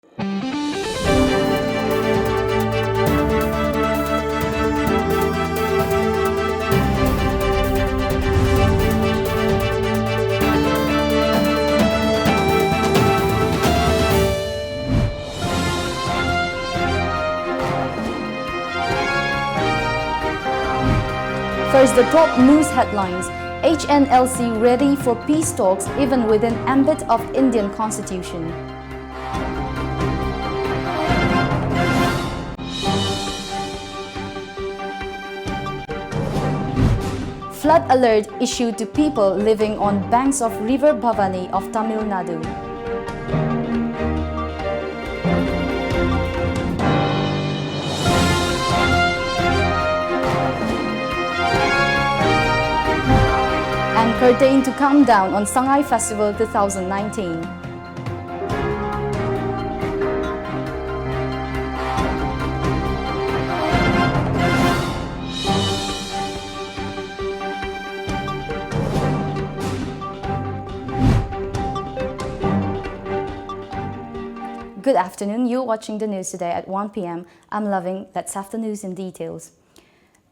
First, the top news headlines. HNLC ready for peace talks even within ambit of Indian constitution. Flood alert issued to people living on banks of River Bhavani of Tamil Nadu. And curtain to calm down on Sangai Festival 2019. Good afternoon, you're watching the news today at 1 p.m. I'm Loving, let's have the news in details.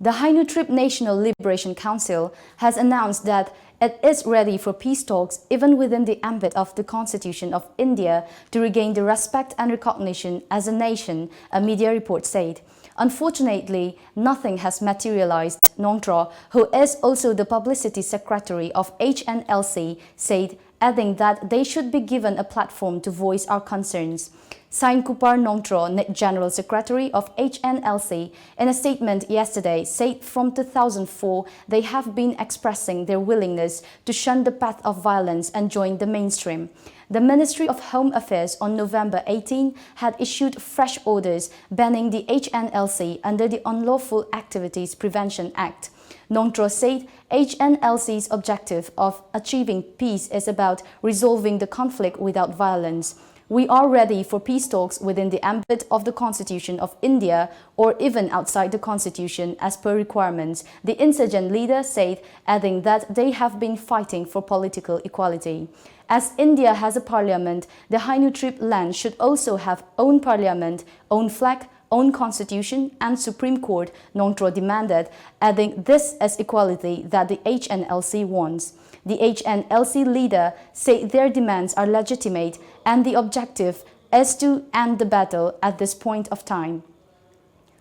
The Hainu Trip National Liberation Council has announced that it is ready for peace talks even within the ambit of the Constitution of India to regain the respect and recognition as a nation, a media report said. Unfortunately, nothing has materialized, Nongtro, who is also the publicity secretary of HNLC, said, adding that they should be given a platform to voice our concerns. Sain Kupar Nongtro, General Secretary of HNLC, in a statement yesterday said from 2004 they have been expressing their willingness to shun the path of violence and join the mainstream. The Ministry of Home Affairs on November 18 had issued fresh orders banning the HNLC under the Unlawful Activities Prevention Act. Nongtro said HNLC's objective of achieving peace is about resolving the conflict without violence. We are ready for peace talks within the ambit of the Constitution of India or even outside the Constitution as per requirements, the insurgent leader said, adding that they have been fighting for political equality. As India has a parliament, the Hainu Trip land should also have own parliament, own flag, own constitution and Supreme Court, Nongtro demanded, adding this is equality that the HNLC wants. The HNLC leader said their demands are legitimate and the objective is to end the battle at this point of time.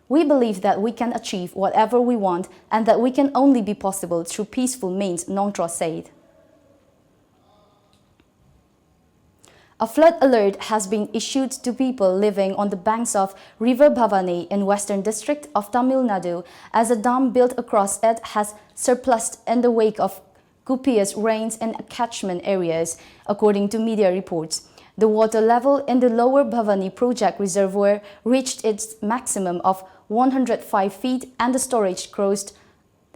We believe that we can achieve whatever we want and that we can only be possible through peaceful means, Nongtro said. A flood alert has been issued to people living on the banks of River Bhavani in Western District of Tamil Nadu as a dam built across it has surplused in the wake of copious rains in catchment areas, according to media reports. The water level in the lower Bhavani project reservoir reached its maximum of 105 feet and the storage crossed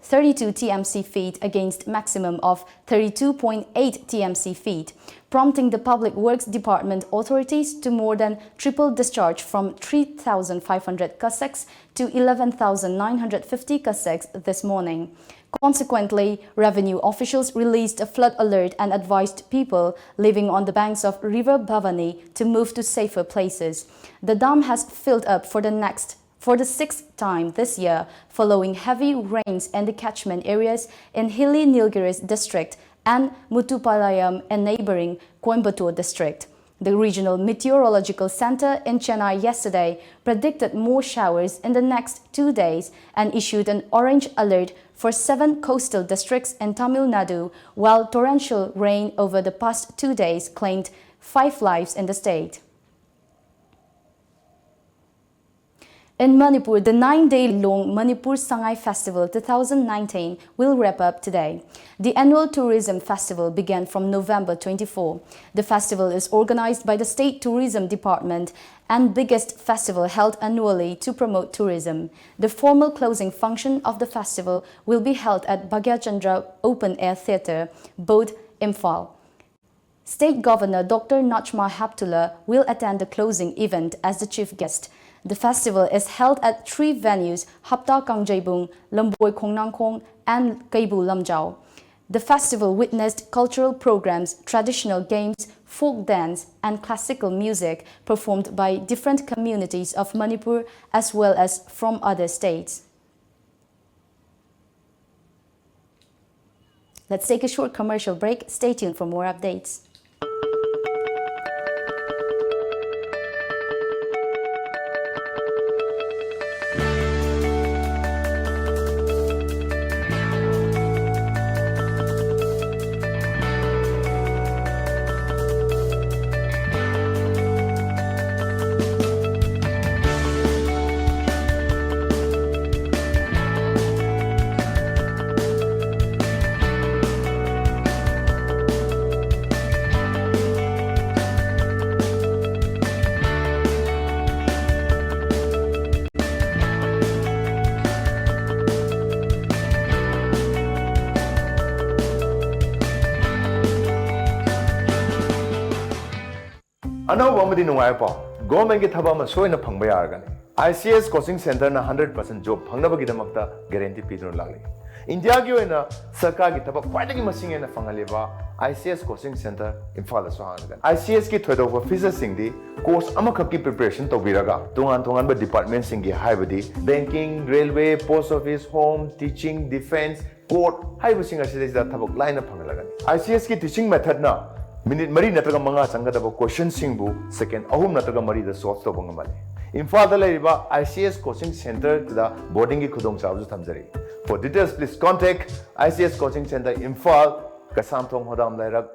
32 TMC feet against maximum of 32.8 TMC feet, prompting the Public Works Department authorities to more than triple discharge from 3,500 caseques to 11,950 caseques this morning. Consequently, revenue officials released a flood alert and advised people living on the banks of River Bhavani to move to safer places. The dam has filled up for the sixth time this year, following heavy rains in the catchment areas in Hilly Nilgiris district and Muthupalayam in neighboring Coimbatore district. The Regional Meteorological Center in Chennai yesterday predicted more showers in the next 2 days and issued an orange alert for 7 coastal districts in Tamil Nadu, while torrential rain over the past 2 days claimed 5 lives in the state. In Manipur, the 9-day-long Manipur Sangai Festival 2019 will wrap up today. The annual tourism festival began from November 24. The festival is organized by the State Tourism Department and biggest festival held annually to promote tourism. The formal closing function of the festival will be held at Bhagyachandra Open Air Theatre, Bodh, Imphal. State Governor Dr. Najma Heptullah will attend the closing event as the chief guest. The festival is held at 3 venues, Hapta Kangjaibung, Lamboy Khongnangkhong, and Kaibu Lamjao. The festival witnessed cultural programs, traditional games, folk dance, and classical music performed by different communities of Manipur as well as from other states. Let's take a short commercial break. Stay tuned for more updates. अनौब अमदी नुंगाय पाव government की थबा म सोयना फंगबा यारगनी ICS कोचिंग सेंटर ना 100% जॉब फंगनबगीदमक्ता गारंटी पीदुन लागली इंडिया की ओइना सरकार की थबा क्वाइदगी मसिंग एना फंगलेबा ICS कोचिंग सेंटर इम्फाल सोहानगन ICS की थोदोबा फीचर सिंगदी कोर्स अमखक की प्रिपरेशन तौबिरगा तोंगान तोंगान डिपार्टमेंट सिंगी हाइबदी banking railway post office home teaching defence court हाइबसिंग असिदा थबक लाइन फंगलगन ICS की टीचिंग मेथड ना मिनिट मरी नत्रगा मंगा संगदब क्वेश्चन सिंगबु सेकेंड अहुम नत्रगा मरी द सॉल्व तोबंग मले इम्फाल द लेरिबा ICS कोचिंग सेंटर दा बोर्डिंग की खुदोंग चाबजु थमजरी for details please contact ICS coaching centre Imphal कसम थोंग होदाम लाइरक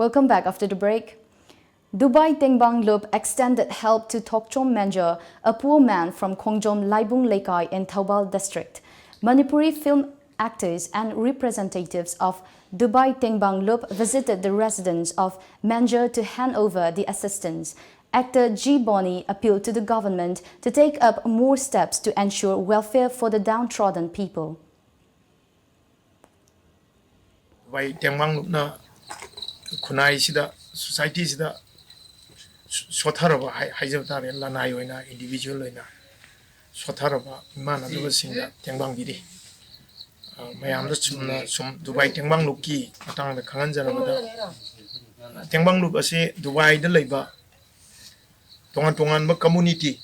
Welcome back after the break. Dubai Tengbang Loop extended help to Tokchom Menja, a poor man from Kongjom Laibung Lekai in Taubal district. Manipuri film actors and representatives of Dubai Tengbang Loop visited the residence of Menja to hand over the assistance. Actor G. Boni appealed to the government to take up more steps to ensure welfare for the downtrodden people. Dubai Tengbang Loop na Kunai sida society sida sotharaba haijabtare lanai oina individual oina sotharaba imana duba singa tengbang biri mayam da chumna sum Dubai Tengbang Loop ki matang da khangan jarabada Tengbang Loop ase Dubai da leiba tongan tongan ba community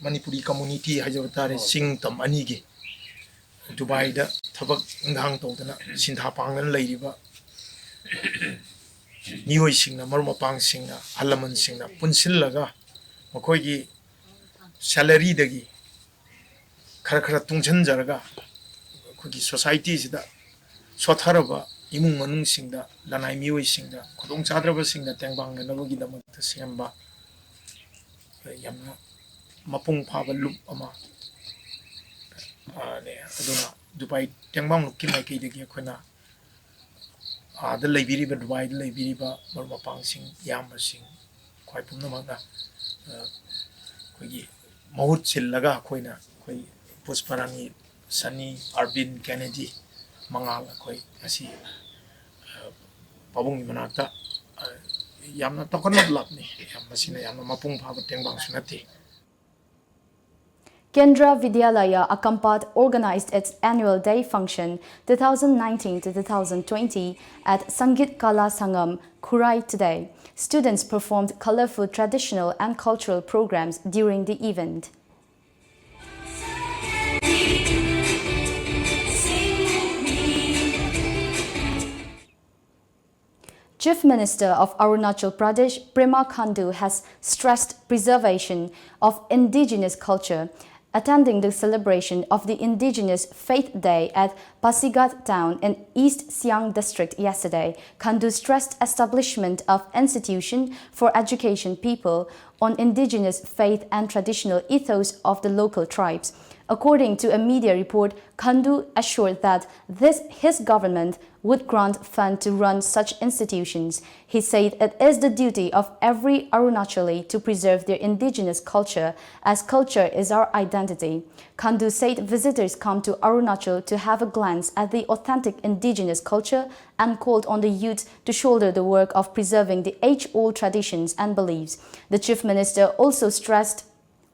Manipuri community haijabtare sing tam ani gi Dubai da thabak ngang tawdana sintha pangan leiriba Nioi singna marumapang singna halaman singna punsillaga makoigi salary dagi khara tungchanjaraga kogi society sida sotharaba imung manung singda lanai mioi singda khudong chadraba singda tengbang nabagi damakta semba yamna mapung phaba loop ama ne aduna Dubai Tengbang Loop ki maiki dagi khona the Liberiba Dubai, the Liberiba, Marmapang Sing, Yama Sing, quite Pumamanga, Mahut Silaga, Koina, Koi Pusparani, Sunny, Arbin, Kennedy, Mangala, Koi, Asi Pabung Manata, Yamna Tokanot Lapni, Yamasina Yama Mapung Pava Tengbang Sunati. Kendra Vidyalaya Akampat organized its annual day function 2019 to 2020 at Sangit Kala Sangam, Kurai today. Students performed colorful traditional and cultural programs during the event. Chief Minister of Arunachal Pradesh, Prema Khandu, has stressed preservation of indigenous culture Attending the celebration of the Indigenous Faith Day at Pasigat town in East Siang district yesterday, Khandu stressed establishment of institution for education people on indigenous faith and traditional ethos of the local tribes. According to a media report, Khandu assured that his government would grant fund to run such institutions. He said it is the duty of every Arunachali to preserve their indigenous culture, as culture is our identity. Khandu said visitors come to Arunachal to have a glance at the authentic indigenous culture and called on the youth to shoulder the work of preserving the age-old traditions and beliefs. The Chief Minister also stressed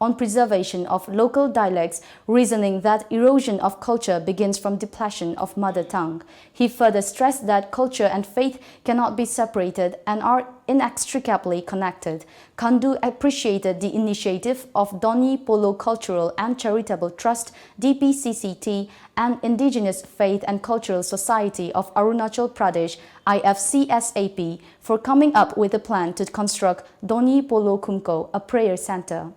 on preservation of local dialects, reasoning that erosion of culture begins from depletion of mother tongue. He further stressed that culture and faith cannot be separated and are inextricably connected. Khandu appreciated the initiative of Doni Polo Cultural and Charitable Trust, DPCCT, and Indigenous Faith and Cultural Society of Arunachal Pradesh, IFCSAP, for coming up with a plan to construct Doni Polo Kumko, a prayer center.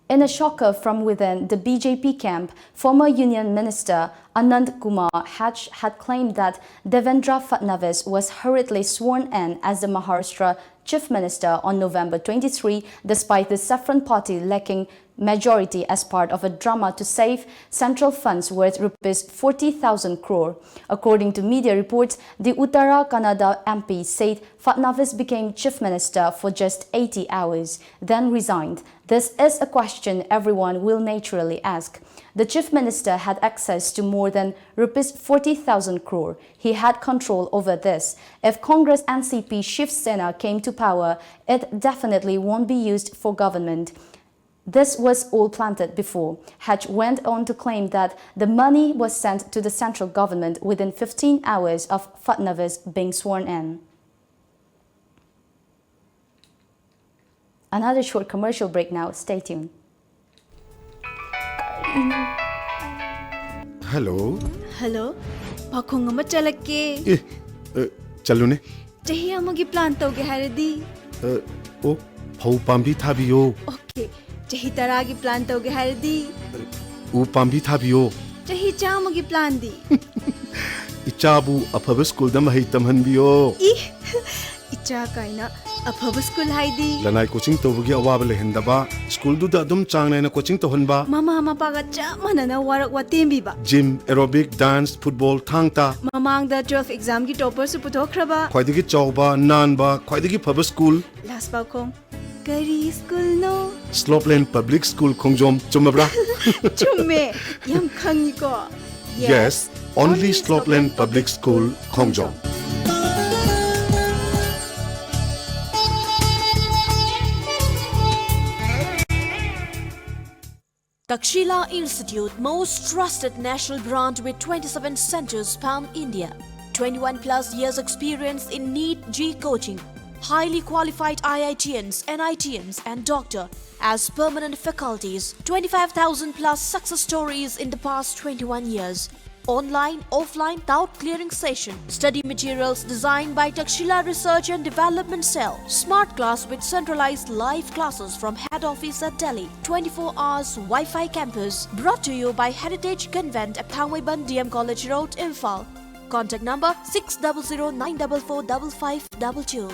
In a shocker from within the BJP camp, former Union Minister Anand Kumar Hatch had claimed that Devendra Fadnavis was hurriedly sworn in as the Maharashtra Chief Minister on November 23, despite the Saffron Party lacking majority as part of a drama to save central funds worth Rs 40,000 crore. According to media reports, the Uttara Kannada MP said Fadnavis became Chief Minister for just 80 hours, then resigned. This is a question everyone will naturally ask. The Chief Minister had access to more than Rs 40,000 crore. He had control over this. If Congress NCP Shiv Sena came to power, it definitely won't be used for government. This was all planted before. Hatch went on to claim that the money was sent to the central government within 15 hours of Fadnavis being sworn in. Another short commercial break now. Stay tuned. Hello. Hello. Pakong ama chalake. Chalune. Chahi amagi plan tawge haradi. Oh, phau pambi thabiyo. Okay. Chahi taragi plan tawge haradi. U pambi thabiyo. Chahi chamagi plan di. Ichabu afaba school da mahai tamhanbiyo. Icha kaina afaba school haidi. Lanai coaching tawgi awaba lehendaba. School du da dum changnai na coaching tohanba. Mama paga chamana na warak watembi ba. Gym, aerobic, dance, football, thangta. Mamang da 12 exam ki topper su putokraba. Khwaidagi chawba, nanba, khwaidagi phaba school. Last bakong Kari school no. Slopeland Public School Khongjom chumabra. Chumme yam khangi ko. Yes, only Slopeland Public School Khongjom. Takshila Institute, most trusted national brand with 27 centers span India. 21 plus years experience in NEET G coaching. Highly qualified IITians, NITians and doctor as permanent faculties. 25,000 plus success stories in the past 21 years. Online, offline, doubt clearing session. Study materials designed by Takshila Research and Development Cell. Smart class with centralized live classes from head office at Delhi. 24 hours Wi-Fi campus. Brought to you by Heritage Convent at Thangwaiban DM College Road, Imphal. Contact number 600 944 5522.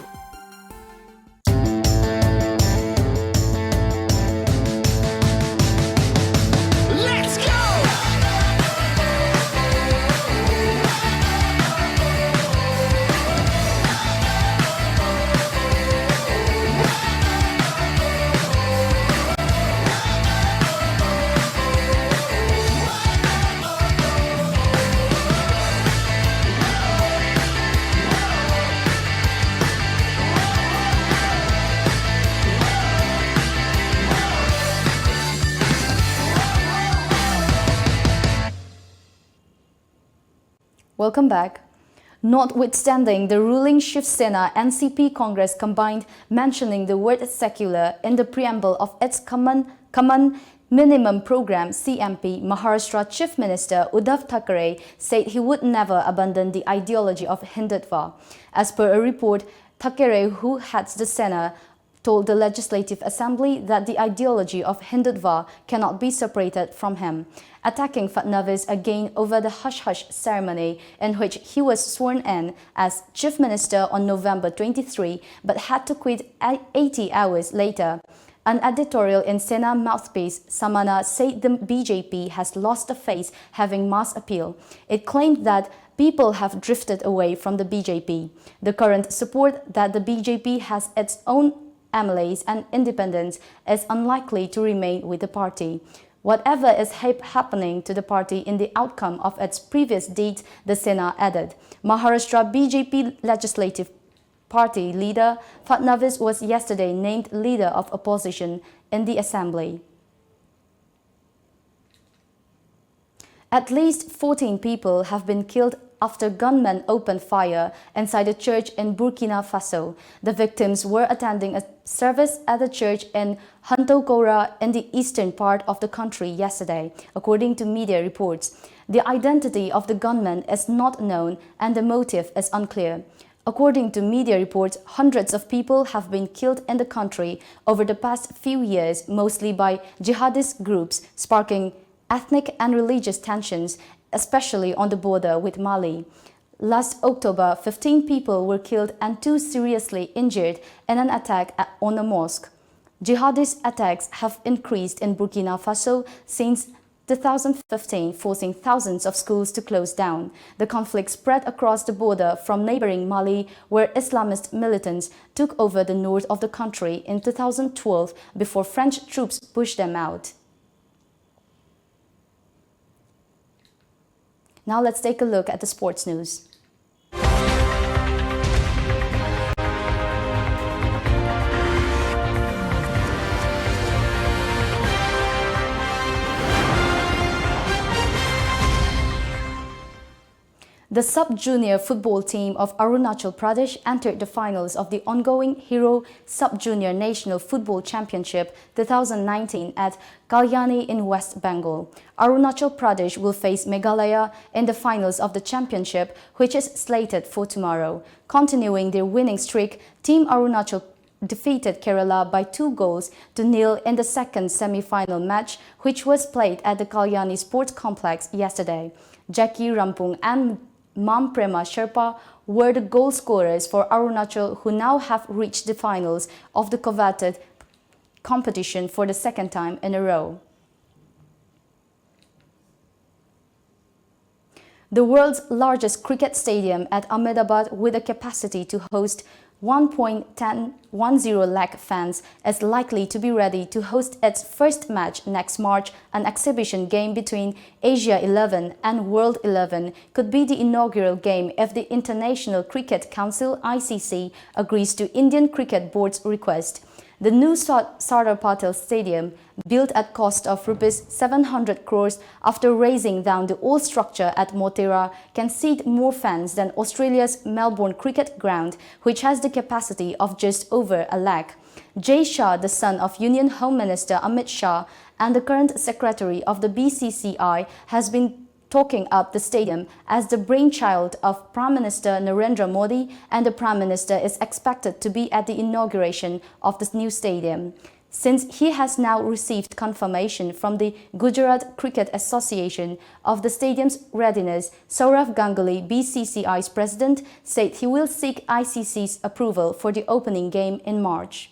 Welcome back. Notwithstanding the ruling Shiv Sena NCP Congress combined mentioning the word secular in the preamble of its common minimum program CMP, Maharashtra Chief Minister Uddhav Thackeray said he would never abandon the ideology of Hindutva. As per a report, Thackeray, who heads the Sena, told the Legislative Assembly that the ideology of Hindutva cannot be separated from him, attacking Fadnavis again over the hush-hush ceremony in which he was sworn in as Chief Minister on November 23 but had to quit 80 hours later. An editorial in Sena mouthpiece, Samana, said the BJP has lost the face having mass appeal. It claimed that people have drifted away from the BJP. The current support that the BJP has its own MLAs and independents is unlikely to remain with the party. Whatever is happening to the party in the outcome of its previous deeds, the Sena added. Maharashtra BJP Legislative Party leader Fadnavis was yesterday named leader of opposition in the assembly. At least 14 people have been killed after gunmen opened fire inside a church in Burkina Faso. The victims were attending a service at the church in Hantokora in the eastern part of the country yesterday, according to media reports. The identity of the gunmen is not known and the motive is unclear. According to media reports, hundreds of people have been killed in the country over the past few years, mostly by jihadist groups, sparking ethnic and religious tensions, especially on the border with Mali. Last October, 15 people were killed and 2 seriously injured in an attack on a mosque. Jihadist attacks have increased in Burkina Faso since 2015, forcing thousands of schools to close down. The conflict spread across the border from neighboring Mali, where Islamist militants took over the north of the country in 2012 before French troops pushed them out. Now let's take a look at the sports news. The sub-junior football team of Arunachal Pradesh entered the finals of the ongoing Hero Sub-Junior National Football Championship 2019 at Kalyani in West Bengal. Arunachal Pradesh will face Meghalaya in the finals of the championship, which is slated for tomorrow. Continuing their winning streak, Team Arunachal defeated Kerala by 2-0 in the second semi-final match, which was played at the Kalyani Sports Complex yesterday. Jackie Rampung and Mam Prema Sherpa were the goal scorers for Arunachal, who now have reached the finals of the coveted competition for the second time in a row. The world's largest cricket stadium at Ahmedabad, with a capacity to host 1.10 lakh fans, is likely to be ready to host its first match next March. An exhibition game between Asia 11 and World 11 could be the inaugural game if the International Cricket Council (ICC) agrees to Indian Cricket Board's request. The new Sardar Patel Stadium, built at cost of Rs 700 crores after raising down the old structure at Motera, can seat more fans than Australia's Melbourne Cricket Ground, which has the capacity of just over a lakh. Jay Shah, the son of Union Home Minister Amit Shah and the current secretary of the BCCI, has been talking up the stadium as the brainchild of Prime Minister Narendra Modi, and the Prime Minister is expected to be at the inauguration of this new stadium. Since he has now received confirmation from the Gujarat Cricket Association of the stadium's readiness, Saurav Ganguly, BCCI's president, said he will seek ICC's approval for the opening game in March.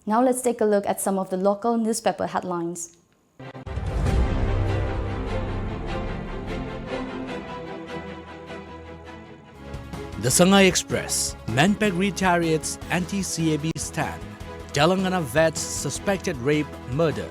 Now let's take a look at some of the local newspaper headlines. The Sangai Express, Manpeg retaliates anti-CAB stand. Telangana vets suspected rape, murder.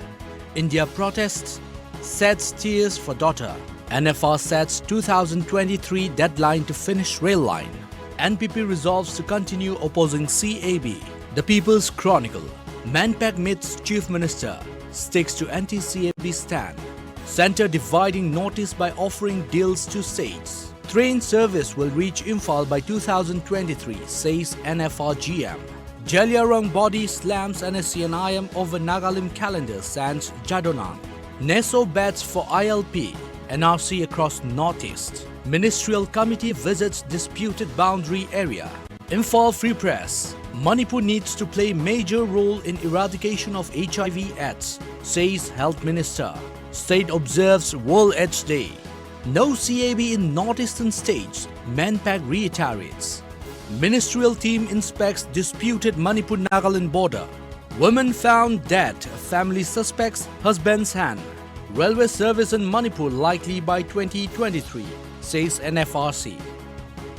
India protests, sets tears for daughter. NFR sets 2023 deadline to finish rail line. NPP resolves to continue opposing CAB. The People's Chronicle, Manpeg meets Chief Minister, sticks to anti-CAB stand. Centre dividing notice by offering deals to states. Train service will reach Imphal by 2023, says NFR GM. Jaliarong body slams NSCNIM over Nagalim calendar, sans Jadonang. NESO bets for ILP, NRC across Northeast. Ministerial Committee visits disputed boundary area. Imphal Free Press. Manipur needs to play major role in eradication of HIV/AIDS, says Health Minister. State observes World AIDS Day. No CAB in northeastern states, Manpack reiterates. Ministerial team inspects disputed Manipur-Nagaland border. Woman found dead, family suspects husband's hand. Railway service in Manipur likely by 2023, says NFRC.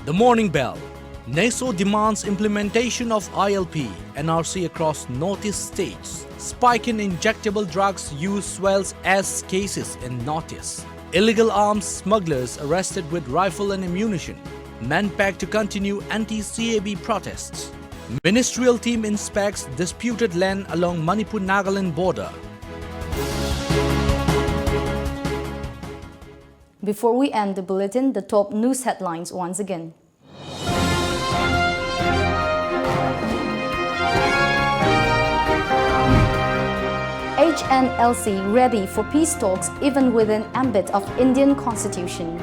The Morning Bell. NESO demands implementation of ILP, NRC across northeast states. Spike in injectable drugs use swells as cases in northeast. Illegal arms smugglers arrested with rifle and ammunition. Manpack to continue anti-CAB protests. Ministerial team inspects disputed land along Manipur-Nagaland border. Before we end the bulletin, the top news headlines once again. HNLC ready for peace talks even within ambit of Indian Constitution.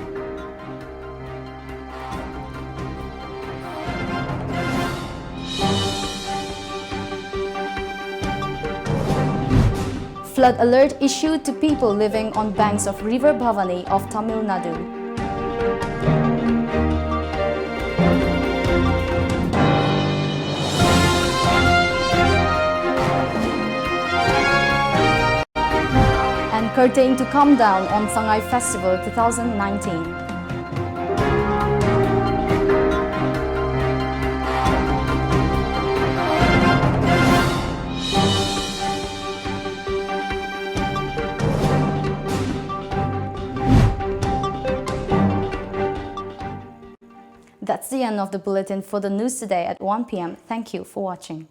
Flood alert issued to people living on banks of River Bhavani of Tamil Nadu. And curtain to come down on Sangai Festival 2019. That's the end of the bulletin for the news today at 1 p.m. Thank you for watching.